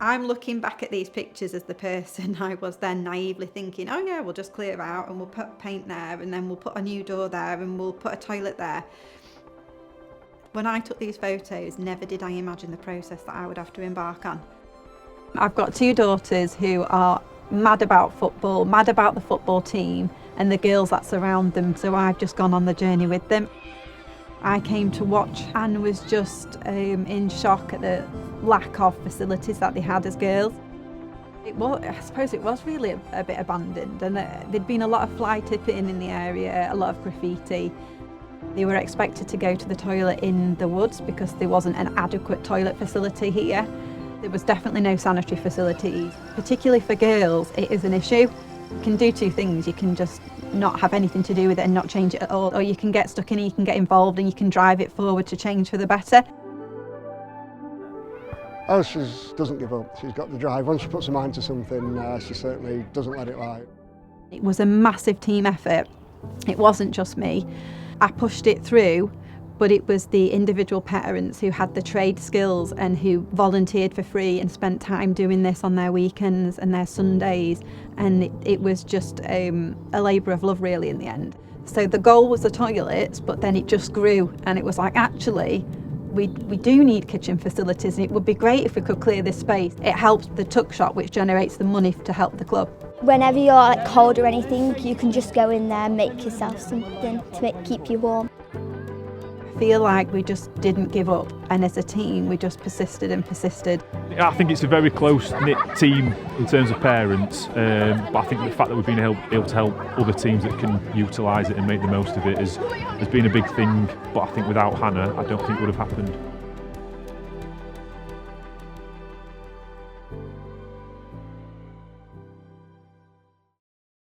I'm looking back at these pictures as the person I was then, naively thinking, oh yeah, we'll just clear it out and we'll put paint there and then we'll put a new door there and we'll put a toilet there. When I took these photos, never did I imagine the process that I would have to embark on. I've got 2 daughters who are mad about football, mad about the football team and the girls that surround them, so I've just gone on the journey with them. I came to watch and was just in shock at the lack of facilities that they had as girls. I suppose it was really a bit abandoned, and there'd been a lot of fly tipping in the area, a lot of graffiti. They were expected to go to the toilet in the woods because there wasn't an adequate toilet facility here. There was definitely no sanitary facilities. Particularly for girls, it is an issue. You can do 2 things. You can just not have anything to do with it and not change it at all, or you can get stuck in and you can get involved and you can drive it forward to change for the better. Oh, she doesn't give up. She's got the drive. Once she puts her mind to something, she certainly doesn't let it lie. It was a massive team effort. It wasn't just me. I pushed it through, but it was the individual parents who had the trade skills and who volunteered for free and spent time doing this on their weekends and their Sundays, and it was just a labour of love really in the end. So the goal was the toilets, but then it just grew, and it was like, actually we do need kitchen facilities and it would be great if we could clear this space. It helps the tuck shop, which generates the money to help the club. Whenever you're like cold or anything, you can just go in there and make yourself something to keep you warm. I feel like we just didn't give up, and as a team we just persisted and persisted. I think it's a very close-knit team in terms of parents, but I think the fact that we've been able to help other teams that can utilise it and make the most of it has been a big thing, but I think without Hannah I don't think it would have happened.